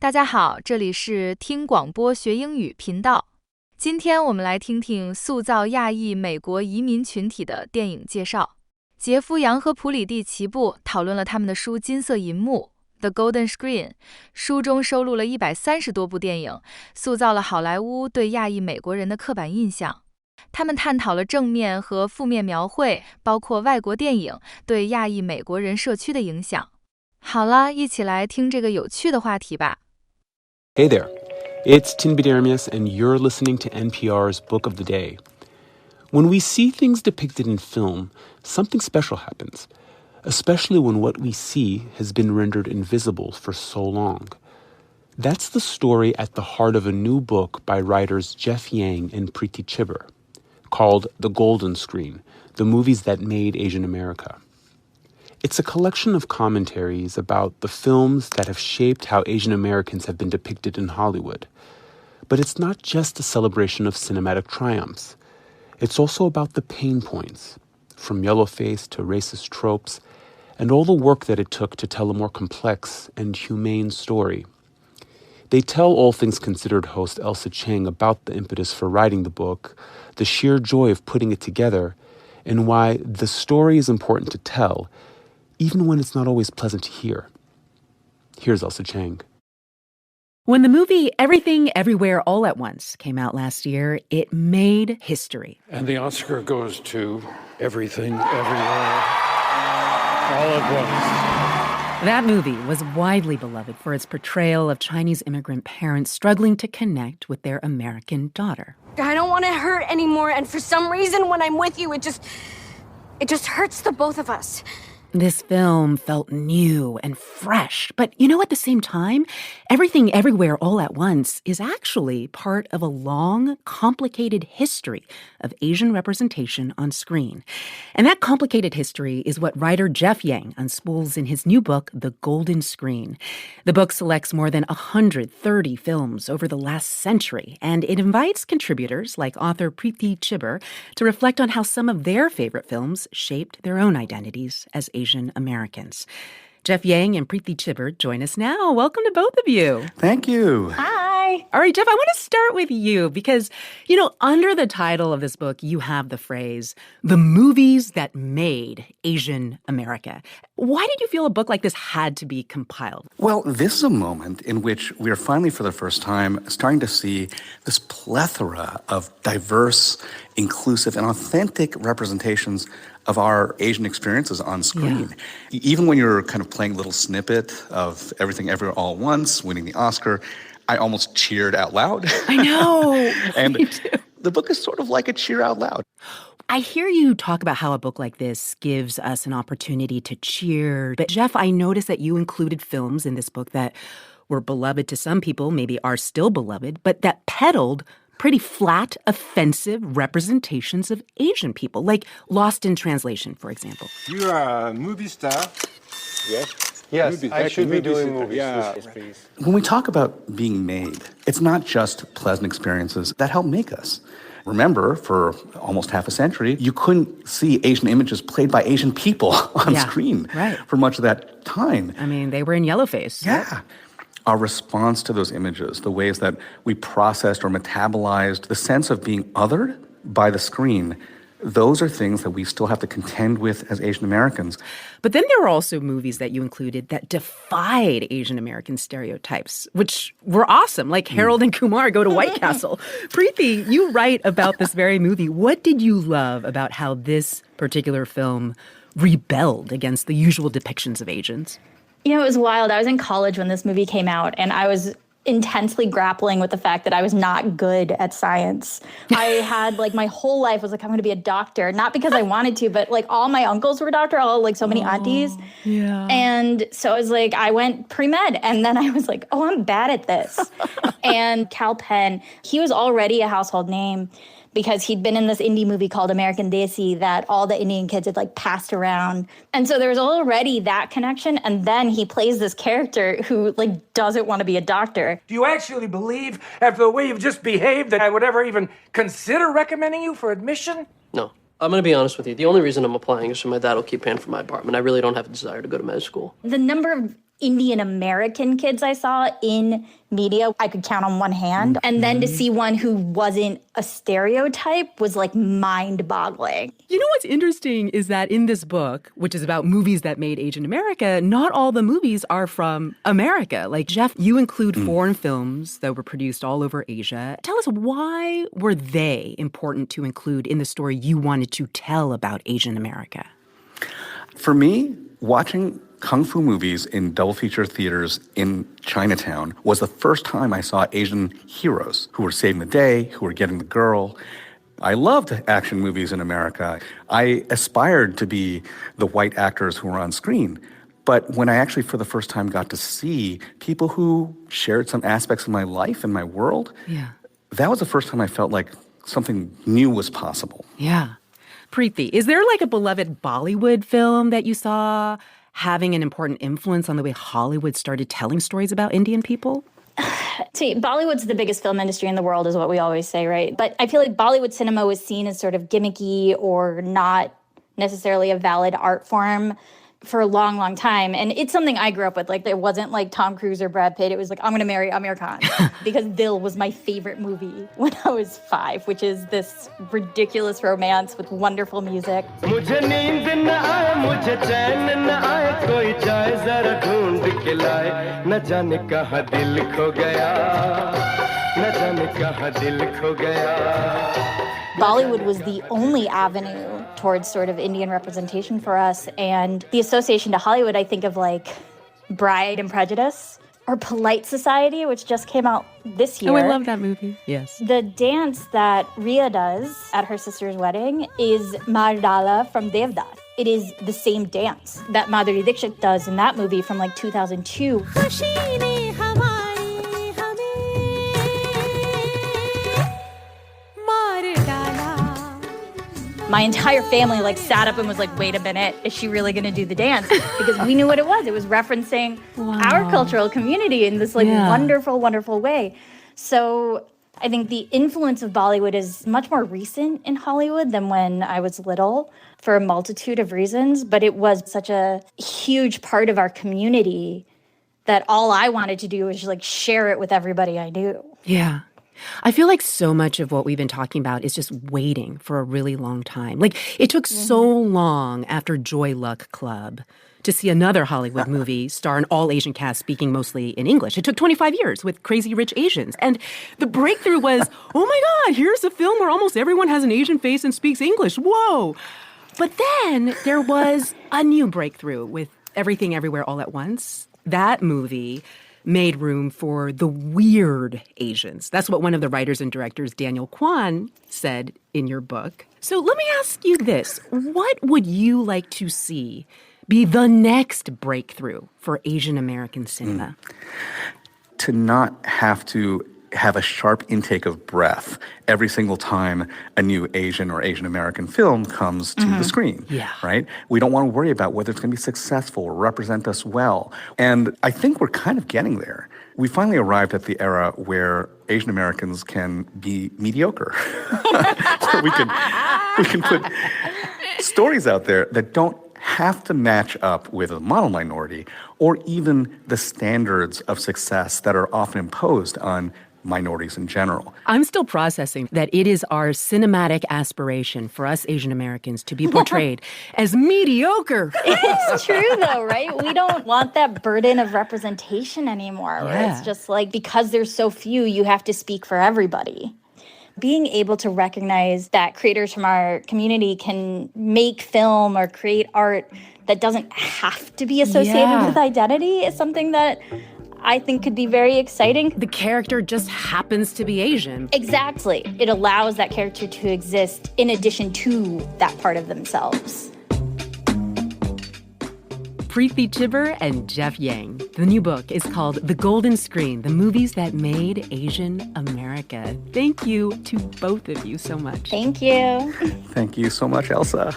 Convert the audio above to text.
大家好，这里是听广播学英语频道。今天我们来听听塑造亚裔美国移民群体的电影介绍。杰夫·杨和普里蒂齐布讨论了他们的书《金色银幕》The Golden Screen， 书中收录了130多部电影，塑造了好莱坞对亚裔美国人的刻板印象。他们探讨了正面和负面描绘，包括外国电影对亚裔美国人社区的影响。好了，一起来听这个有趣的话题吧。Hey there, it's Tin Bidermius, and you're listening to NPR's Book of the Day. When we see things depicted in film, something special happens, especially when what we see has been rendered invisible for so long. That's the story at the heart of a new book by writers Jeff Yang and Preeti Chhibber, called The Golden Screen, The Movies That Made Asian America. It's a collection of commentaries about the films that have shaped how Asian Americans have been depicted in Hollywood. But it's not just a celebration of cinematic triumphs. It's also about the pain points, from yellowface to racist tropes, and all the work that it took to tell a more complex and humane story. They tell All Things Considered host Elsa Chang about the impetus for writing the book, the sheer joy of putting it together, and why the story is important to tell, even when it's not always pleasant to hear. Here's Elsa Chang. When the movie Everything Everywhere All at Once came out last year, it made history. And the Oscar goes to Everything Everywhere All at Once. That movie was widely beloved for its portrayal of Chinese immigrant parents struggling to connect with their American daughter. I don't want to hurt anymore, and for some reason, when I'm with you, it just hurts the both of us. This film felt new and fresh, but at the same time, Everything Everywhere All at Once is actually part of a long, complicated history of Asian representation on screen. And that complicated history is what writer Jeff Yang unspools in his new book, The Golden Screen. The book selects more than 130 films over the last century, and it invites contributors like author Preeti Chhibber to reflect on how some of their favorite films shaped their own identities as Asian Americans. Jeff Yang and Preeti Chhibber join us now. Welcome to both of you. Thank you. Hi. All right, Jeff, I want to start with you because, under the title of this book, you have the phrase, The Movies That Made Asian America. Why did you feel a book like this had to be compiled? Well, this is a moment in which we are finally, for the first time, starting to see this plethora of diverse, inclusive, and authentic representations of our Asian experiences on screen. Yeah. Even when you're kind of playing a little snippet of Everything Everywhere All at Once, winning the Oscar, I almost cheered out loud. I know. And the book is sort of like a cheer out loud. I hear you talk about how a book like this gives us an opportunity to cheer. But Jeff, I noticed that you included films in this book that were beloved to some people, maybe are still beloved, but that peddled pretty flat, offensive representations of Asian people, like Lost in Translation, for example. You are a movie star. Yes. Yes, I should be doing movies. Yeah. Yes, please. When we talk about being made, it's not just pleasant experiences that help make us. Remember, for almost half a century, you couldn't see Asian images played by Asian people on screen for much of that time. I mean, they were in yellowface. Yeah. Our response to those images, the ways that we processed or metabolized the sense of being othered by the screen, those are things that we still have to contend with as Asian Americans. But then there were also movies that you included that defied Asian American stereotypes, which were awesome, like Harold and Kumar Go to White Castle. Preeti, you write about this very movie. What did you love about how this particular film rebelled against the usual depictions of Asians? It was wild. I was in college when this movie came out, and I was intensely grappling with the fact that I was not good at science. I had, my whole life was I'm going to be a doctor, not because I wanted to, but, all my uncles were doctors, so many aunties. Yeah. And so I was I went pre-med, and then I was I'm bad at this. And Kal Penn, he was already a household name because he'd been in this indie movie called American Desi that all the Indian kids had passed around. And so there was already that connection. And then he plays this character who doesn't want to be a doctor. Do you actually believe, after the way you've just behaved, that I would ever even consider recommending you for admission? No. I'm going to be honest with you. The only reason I'm applying is so my dad will keep paying for my apartment. I really don't have a desire to go to med school. The number of Indian American kids I saw in media, I could count on one hand. And then to see one who wasn't a stereotype was like mind-boggling. You know what's interesting is that in this book, which is about movies that made Asian America, not all the movies are from America. Like, Jeff, you include foreign films that were produced all over Asia. Tell us, why were they important to include in the story you wanted to tell about Asian America? For me, watching kung fu movies in double feature theaters in Chinatown was the first time I saw Asian heroes who were saving the day, who were getting the girl. I loved action movies in America. I aspired to be the white actors who were on screen. But when I actually for the first time got to see people who shared some aspects of my life and my world, that was the first time I felt like something new was possible. Yeah. Preeti, is there like a beloved Bollywood film that you saw having an important influence on the way Hollywood started telling stories about Indian people? See, Bollywood's the biggest film industry in the world is what we always say, right? But I feel like Bollywood cinema was seen as sort of gimmicky or not necessarily a valid art form for a long, long time. And it's something I grew up with. Like, it wasn't like Tom Cruise or Brad Pitt. It was like, I'm going to marry Amir Khan because Dil was my favorite movie when I was 5, which is this ridiculous romance with wonderful music. Bollywood was the only avenue towards sort of Indian representation for us. And the association to Hollywood, I think of like Bride and Prejudice or Polite Society, which just came out this year. Oh, I love that movie. Yes. The dance that Rhea does at her sister's wedding is Mardala from Devdas. It is the same dance that Madhuri Dixit does in that movie from like 2002. My entire family like sat up and was like, wait a minute, is she really going to do the dance? Because we knew what it was. It was referencing our cultural community in this like wonderful, wonderful way. So I think the influence of Bollywood is much more recent in Hollywood than when I was little for a multitude of reasons. But it was such a huge part of our community that all I wanted to do was like share it with everybody I knew. Yeah. I feel like so much of what we've been talking about is just waiting for a really long time. Like, it took so long after Joy Luck Club to see another Hollywood movie star an all-Asian cast speaking mostly in English. It took 25 years with Crazy Rich Asians. And the breakthrough was, oh my God, here's a film where almost everyone has an Asian face and speaks English. Whoa. But then there was a new breakthrough with Everything Everywhere All at Once. That movie made room for the weird Asians. That's what one of the writers and directors, Daniel Kwan, said in your book. So let me ask you this. What would you like to see be the next breakthrough for Asian American cinema? To not have to have a sharp intake of breath every single time a new Asian or Asian American film comes to the screen, right? We don't want to worry about whether it's going to be successful or represent us well. And I think we're kind of getting there. We finally arrived at the era where Asian Americans can be mediocre. Where we can put stories out there that don't have to match up with a model minority or even the standards of success that are often imposed on minorities in general. I'm still processing that it is our cinematic aspiration for us Asian Americans to be portrayed as mediocre. It's true, though, right? We don't want that burden of representation anymore. Where it's just like, because there's so few, you have to speak for everybody. Being able to recognize that creators from our community can make film or create art that doesn't have to be associated with identity is something that I think could be very exciting. The character just happens to be Asian. Exactly. It allows that character to exist in addition to that part of themselves. Preeti Chhibber and Jeff Yang. The new book is called The Golden Screen, The Movies That Made Asian America. Thank you to both of you so much. Thank you. Thank you so much, Elsa.